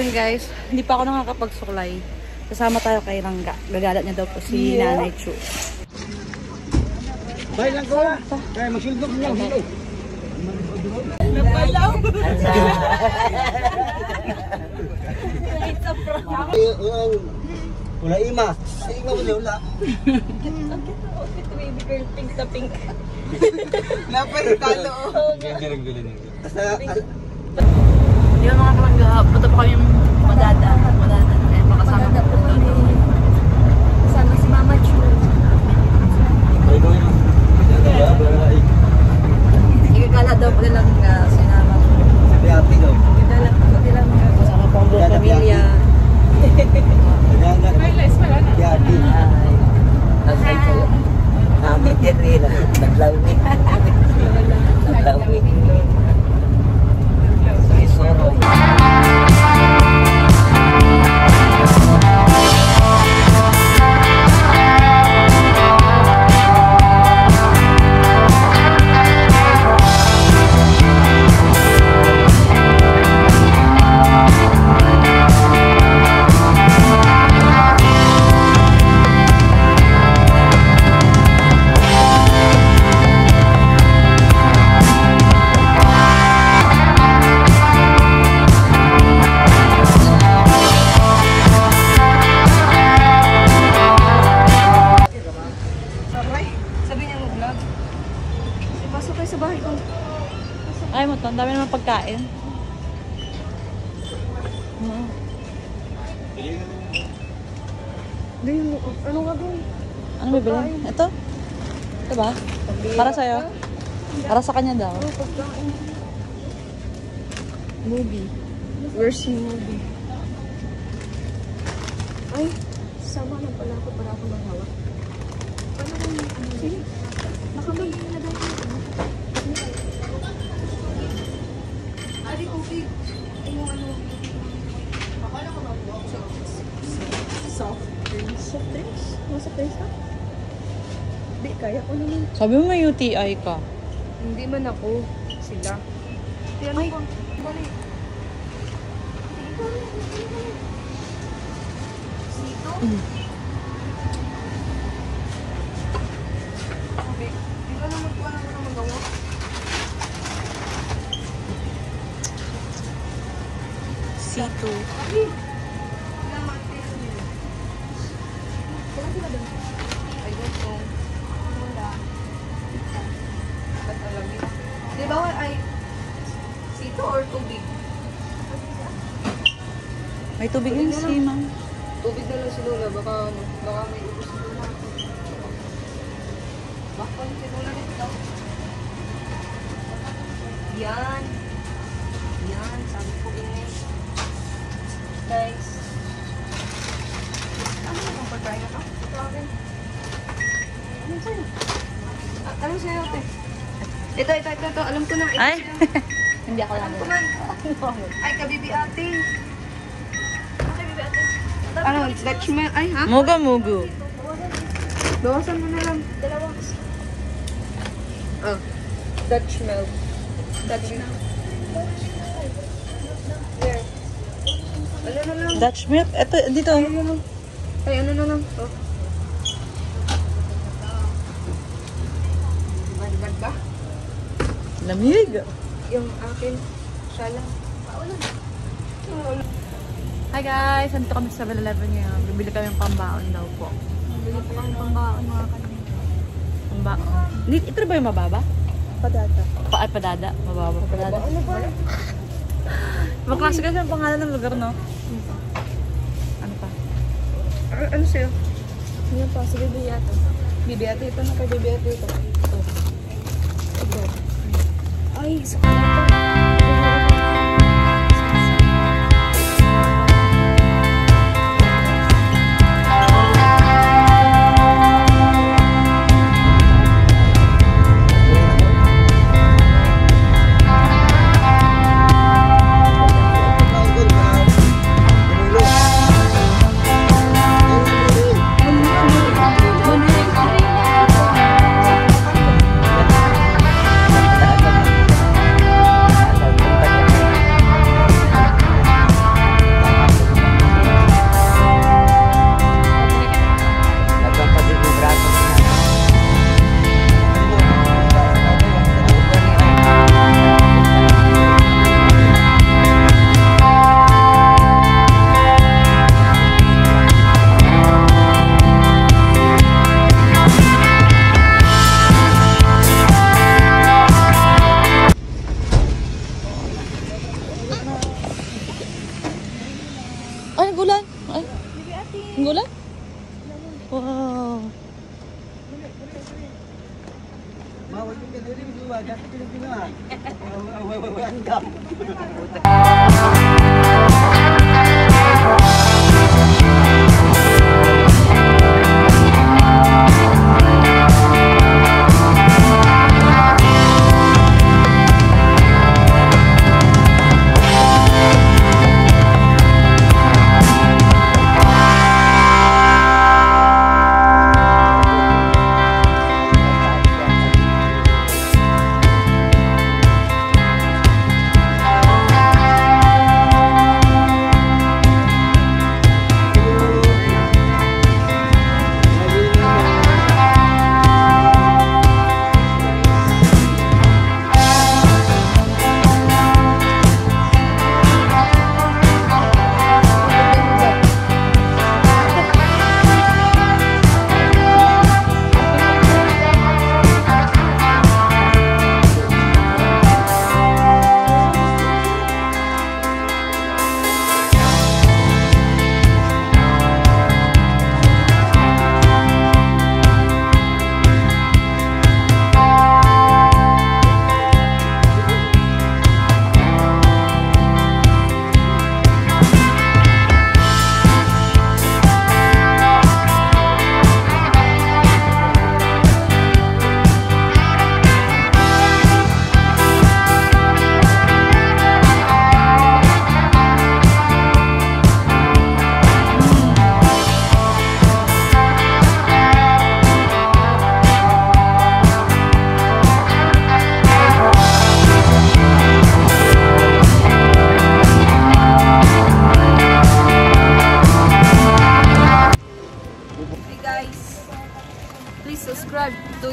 yun guys, hindi pa ako nakakapagsuklay. Kasama tayo kay Rangga. Gagalat niya daw po si Nanay Chu. Bay lang ko ha. Kaya magsilgok niya. Napalaw. Wala ima. Ay, ima ko wala. Baby girl, pink sa pink. Napay talo. Yun mga Rangga, punta pa kami yung Madada. Eh, makasama ko po doon. Kasama si Mama Chu. Ikakala daw pala lang sinama ko. Happy daw. Kasama po ang buong pamilya. Wireless pala na. Happy. Nasay kayo. Namin din rin. Naglawin. Naglawin. Isoro. Ay mo to, ang dami naman pagkain. Ano ka doon? Ano may bilhin? Ito? Ito ba? Para sa'yo? Para sa kanya daw. Movie. Where's your movie? Ay, sama na pala ako para ako mahawak. Paano kung ano? Sige. Baka may nilagay ko. Ari, okay. Ay, yung ano. Soft drinks. Soft drinks? Soft drinks ka? Hindi, kaya ko naman. Sabi mo may UTI ka. Hindi man ako. Sila. Ay, balik. Sito? Di ba naman po ano naman gawa? C2. I don't know. Wala. Ba't alam niyo? Di ba ay sito or tubig? May tubig yun si Ma'am. Tubig na lang si Lola. Baka ano, baka may ubos si Lola. Baka si Lola nito. Yan. Yan. Sabi ko ganyan. Guys. Ano na bang pagkain na to? Ito akin. Ano sa'yo? Ano sa'yo ate? Ito. Alam ko na. Ito Ay! sa'yo. Hindi ako lang. Alam ko man. Ay, kabibi ate. Ano? Dutch milk? Ay, ha? Mugo. Bawasan mo na lang. Dalawa. Oh. Dutch milk. Dutch milk. There. Ano na lang? Dutch milk? Ito, dito. Ay, ano lang. Ay, ano na lang. Oh. Bad ba? Lamig. Yung akin. Siya lang. Hi guys! Nandito kami sa 7-Eleven ngayon. Bibili kami ng pambaon daw po. Bili po kami pangbaon mga kanina. Pambaon. Ito na ba yung mababa? Padata. Padada. Mababa. Padada. Ano ba? Magklase kasi ang pangalan ng lugar, no? Ano pa? Ano sa'yo? Ano pa? Si Bibi Ate. Bibi Ate. Ito na kay Bibi Ate. Ito. Ay, sa Please subscribe to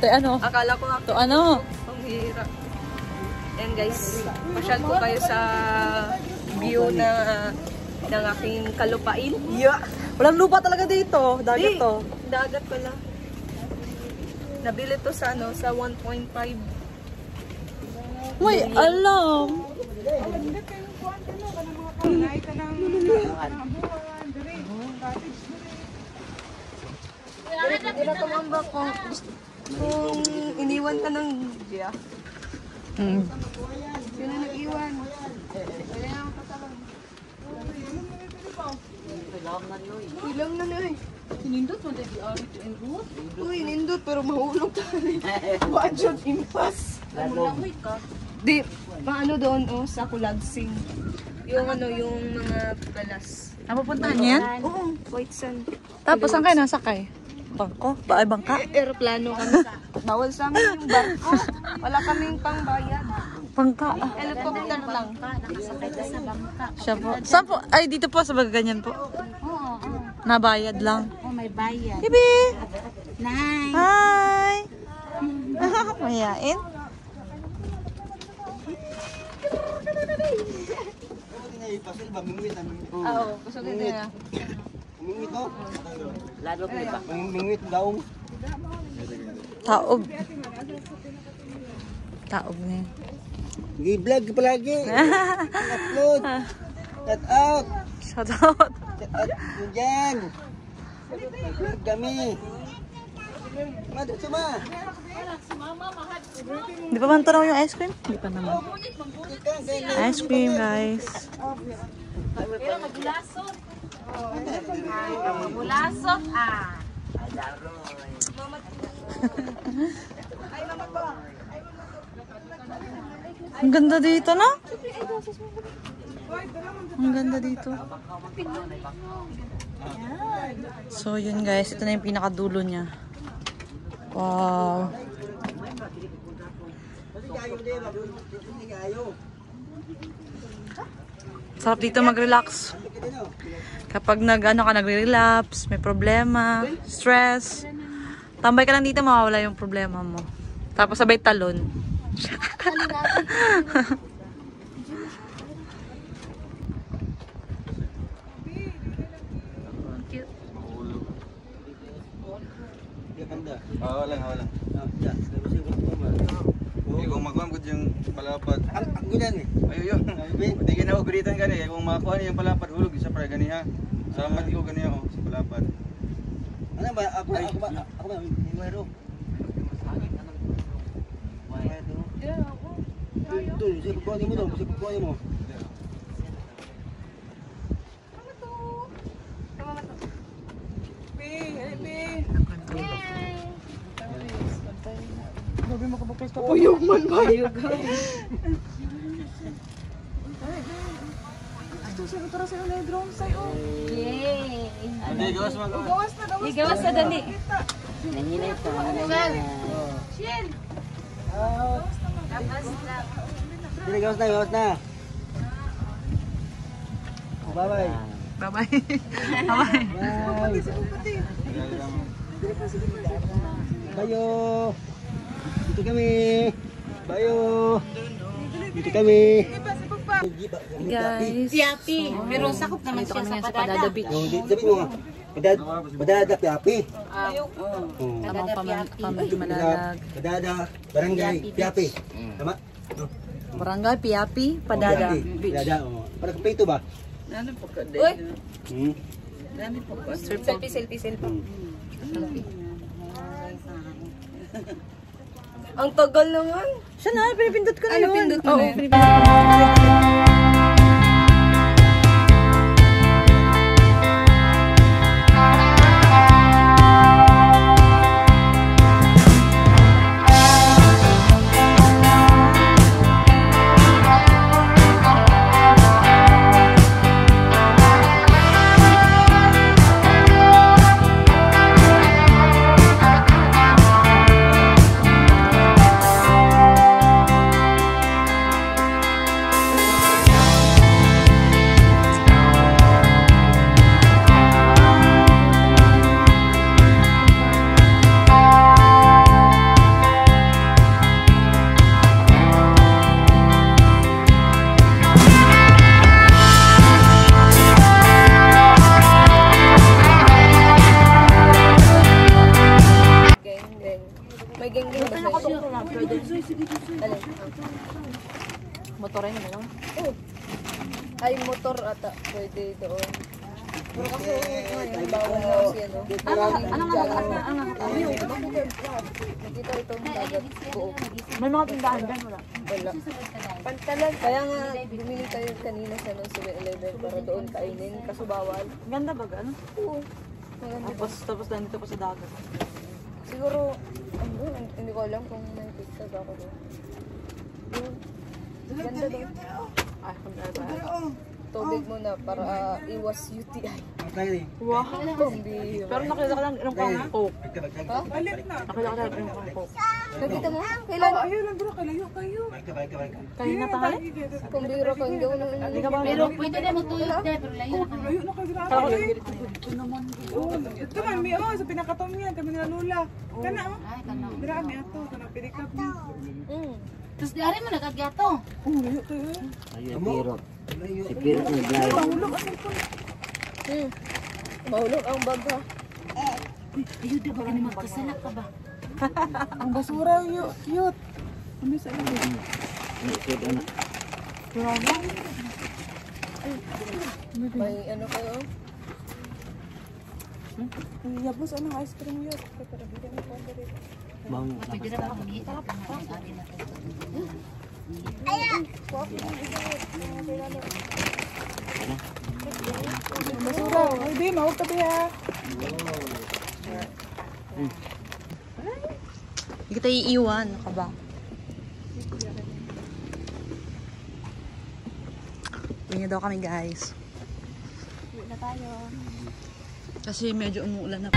ano? Akala ko ako. To ano? Ang hira. Yan guys, pasyal ko kayo sa view ng aking kalupain. Yeah. Walang lupa talaga dito. Dagat to. Dagat pala. Nabili to sa sa 1.5. May alam. Hindi na tumamba kung iniwan ka ng Gia. Yun ang nag-iwan. Ilang na na eh. Sinindot mo dahil ari to enroll? Uy, nindot pero mahulog tayo. Budget impas. Langoy ka. Di, paano doon sa Kulagsing? Yung yung mga galas. Napupuntahan niyan? Oo, White Sand. Tapos saan kayo nasakay? Bangko? Bangka? Aeroplano kami. Bawal sa amin yung barko. Wala kaming pangbayad. Bangka. Helicopter lang. Nakasakay ka sa bangka. Siya po. Saan po? Ay, dito po sa ganyan po. Oo, oo. Nabayad lang. Oh, may bayad. Bibi! Nice. Hi! Mayain? Oo, gusto ko na. Mingwit no? Lalo ko pa. Mingwit daong. Taob. Taob na yun. Gi-vlog palagi. Upload. Shout out. Shout out. Shout out yun dyan. Vlog kami. Madad suma. Di pa man tanaw yung ice cream? Di pa naman. Ice cream, guys. Bulasot, ah. Ang ganda dito, no? Ang ganda dito. So, yun guys. Ito na yung pinakadulo niya. Wow. Sarap dito mag-relax. Kapag nagre-relapse, may problema, stress, tambay ka lang dito, mawawala yung problema mo. Tapos sabay talon. Walang. Kung magkuhan ko yung palapad. Ako yan eh. Ayun. Hindi ka na ugritan gani. Kung makakuha niya yung palapad, hulog isa para gani ha. Salamat ko gani ako sa palapad. Ano ba? Ako ba? Mayroon. Ito, sa pagkuhanin mo daw, sa pagkuhanin mo. Uyog man ba? Uyog. Yay! Hindi, gawas mo. Igawas na dali. Nanginay pa. Sige, gawas na. Bye-bye. Bye-bye. Bye-bye. Bye. Bayo. Dito kami. Bayo. Dito kami. Guys. Piapi. Pero sakop naman Dito siya kami sa ngayon sa Padada. Padada Beach. Yung dito mo nga. Padada Piapi. Tamang pamalalag. Padada Barangay Piapi. Tama? Barangay Piapi, Padada Piapi. Beach. Padada. Para kumpleto ba? Uy! Hmm. Selfie. Ang tagal naman. Siya na, pinipindot ko na Ano, yun. pindot mo Oo, na yun? pinipindot ko na. Geng. May geng-geng ba sa'yo? Alin? Motorin na lang. Oh. Ay, motor ata. Pwede doon. Pero kasi ngayon, bawal na kasi ano. Nakita itong dagat ko. May mga tindahan dyan, wala. Wala. Pantalan. Kaya nga, bumili tayo kanina sa 7-Eleven para doon kainin. Kaso bawal. Ganda ba, ano? Oo. Maganda. Tapos nandito pa sa dagat. Siguro, ano, hindi ko alam kung may picture ba ako doon. Doon. Ganda doon. Ay, kung Tubig mo na para iwas UTI. wow. Kumbi. Pero nakita ka lang inom pang coke. Ha? Nakita ka lang inom pang coke. Nakita mo? Kailan? Kanina tanghali? Kumbira ka, hindi ako na Hindi ka ba? Pero pwede na mo tuyot dahil pero layo na kayo. Kala ko Ito man, mi sa pinakatom niya, kami nila lula. Kana oh. Ay, kano. Dira mi ato, kana pirikap ni. Tapos di ari mo nagagyato. Layo kayo. Ayun, pirot. Si pirot na blind. Mahulog ang bag ha. Ayun, di ba ka naman kasalak ka ba? Ang basura yo, cute. Kami sa iyo. Ikot na. May ano kayo? Yabos anong ice cream yo. Para bigyan mo pa diri. Bang. Pwede na ba humingi? Ari na tayo. Basura. Ay di, mawag ka ha. Hindi kita iiwan. Ano ka ba? Uwi na daw kami, guys. Uwi na tayo. Kasi medyo umuulan na.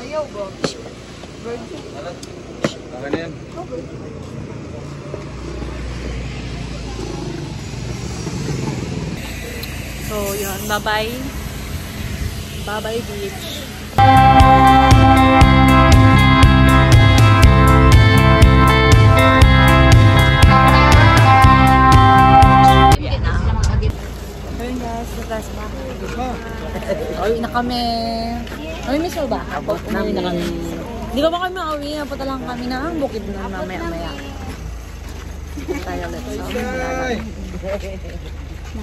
Ayaw ba? Okay na yan. So, yun. Bye-bye. Bye-bye, beach. Ayun guys, naglas ba? Uwi na kami. Miss mo ba? Ako, uwi na kami. Hindi ko ba kami mauwi? Napunta lang kami na ang bukid na mamaya-maya. Tayo ulit.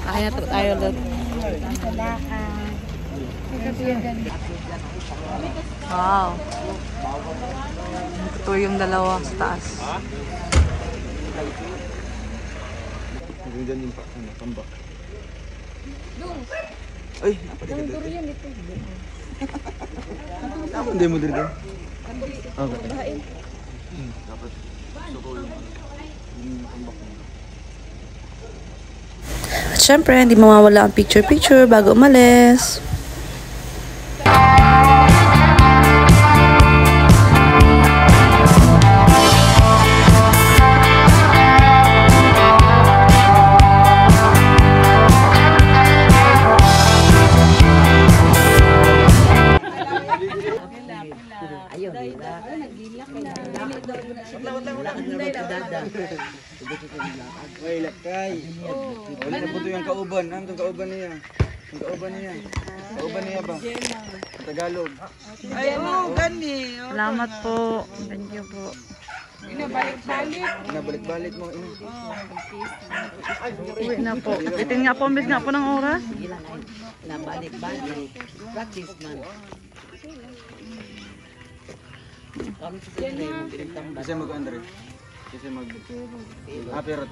Kaya tayo ulit. Wow. Ito yung dalawa sa taas. Maganda yung tambak. Ay, napadikit dito. Hindi mo dito. Okay. Dapat. At syempre, hindi mawawala ang picture-picture bago umalis. Ay, lakay. Wala na po ito yung kauban. Ano itong kauban niya? Yung kauban niya. Kauban niya ba? Ang Tagalog. Ay, gani. Salamat po. Thank you po. Nabalik-balik mo. Uwi na po. Itin nga po, miss nga po ng oras. Nabalik-balik. Practice man. Kasi mag-Andre. Kasi mag... Aperot.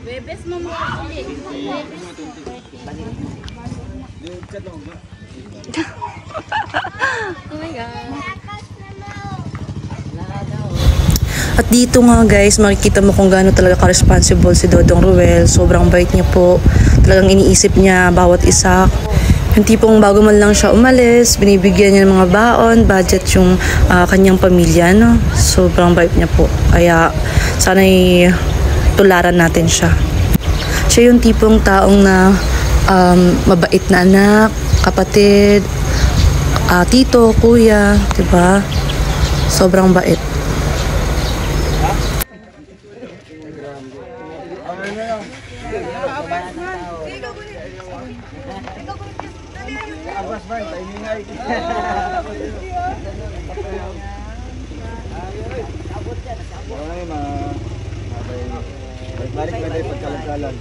Bebes mo mga ulit. Oh my God. At dito nga guys, makikita mo kung gaano talaga ka-responsible si Dodong Ruel. Sobrang bait niya po. Talagang iniisip niya bawat isa. Yung tipong bago man lang siya umalis, binibigyan niya ng mga baon, budget yung kanyang pamilya. No? Sobrang bait niya po. Kaya sana'y tularan natin siya. Siya yung tipong taong na mabait na anak, kapatid, tito, kuya, diba? Sobrang bait. Balik ka tayo pagkalagkalan.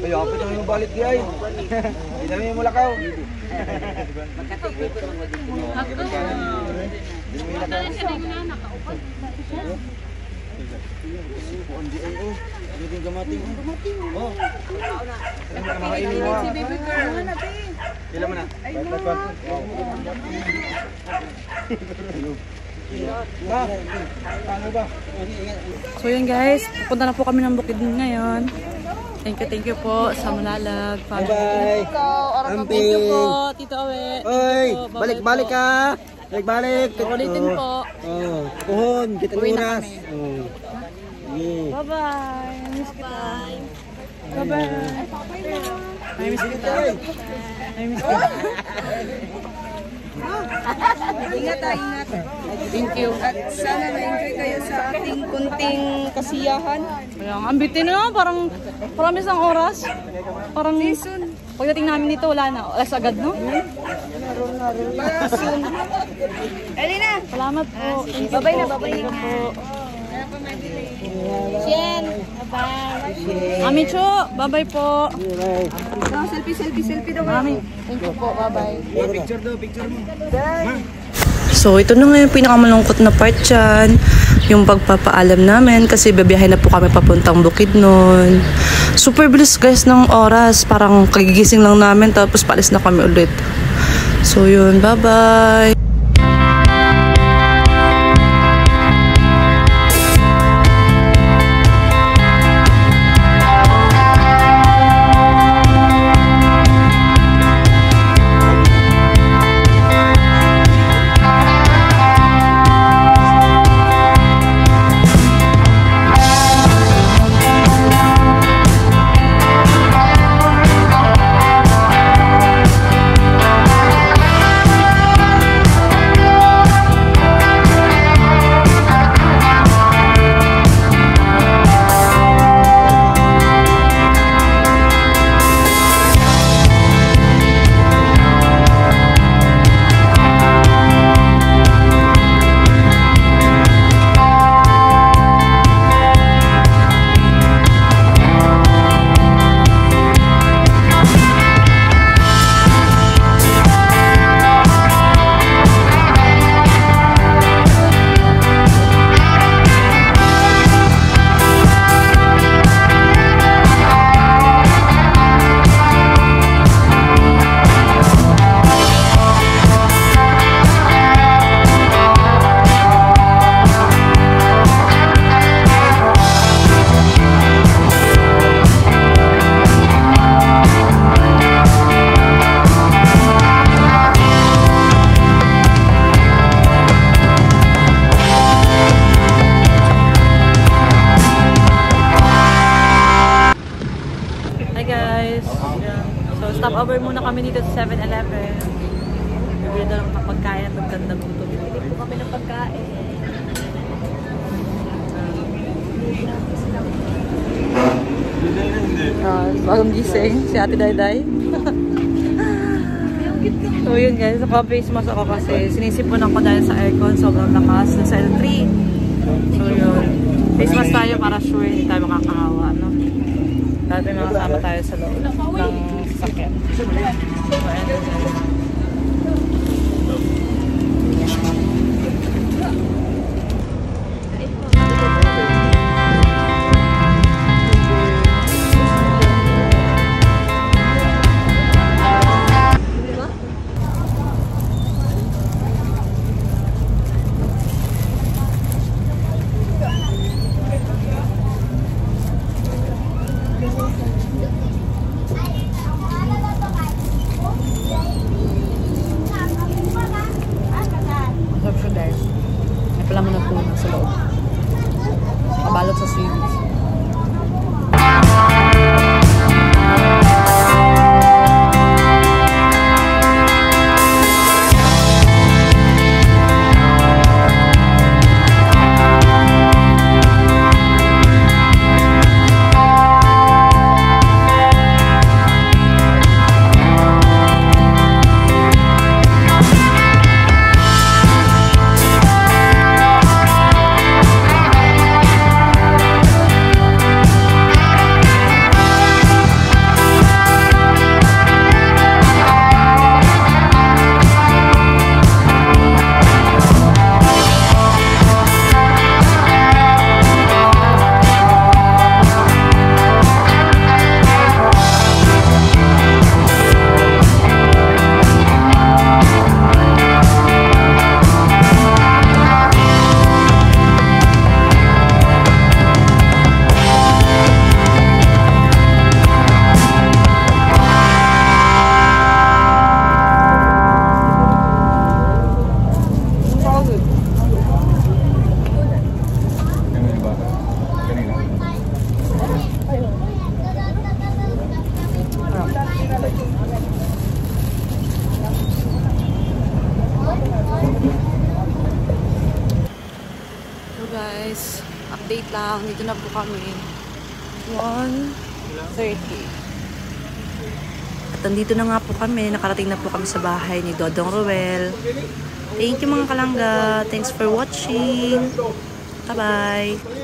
Ay, kapit naman yung balik di ay. Hindi namin yung mulakaw. Hindi ay oh. Hindi yung gamating. Oh. Makainin mo. Si baby girl. Kailan mo na? So yun guys, pupunta na po kami ng Bukidnon ngayon. Thank you po sa Malalag. Bye-bye. Thank you po, Tito Awe. Oy, balik-balik ka. Balik-balik. Ulitin po. Oh, puhon, kita Uwi na oras. kami. Oh. Yeah. Bye-bye. Miss kita. Bye-bye. I miss kita. I miss kita. Ingat ha, ingat. Thank you. At sana na-enjoy kayo sa ating kunting kasiyahan. Kaya ang bitin na, parang promise ng oras. Parang pagdating namin dito, wala na. Alas agad, no? Soon. Elina! Salamat po. Babay na, babay na. po. Jen! Bye-bye. Mami Cho, bye-bye po. Selfie daw. Mami, thank you po. Bye-bye. Picture daw, picture mo. So, ito na nga yung pinakamalungkot na part dyan. Yung pagpapaalam namin kasi babiyahe na po kami papuntang Bukidnon. Super bilis guys ng oras. Parang kagigising lang namin tapos paalis na kami ulit. So yun, bye-bye! Stopover muna kami dito sa 7-Eleven. Bibili daw ng pagkain at maganda gutom. Bibili po kami ng pagkain. Bagong gising si Ate Dayday. So yun guys, naka-face mask ako kasi sinisipunan ko dahil sa aircon. Sobrang lakas sa L3. So yun, face mask tayo para sure hindi tayo makakahawa, no? Dahil may mga kasama tayo sa loob ng sasakyan. So, palaman ng puno sa loob. Kabalot sa sweets. Guys, update lang. Dito na po kami. 1:30. At nandito na nga po kami. Nakarating na po kami sa bahay ni Dodong Ruel. Thank you mga kalangga. Thanks for watching. Bye-bye.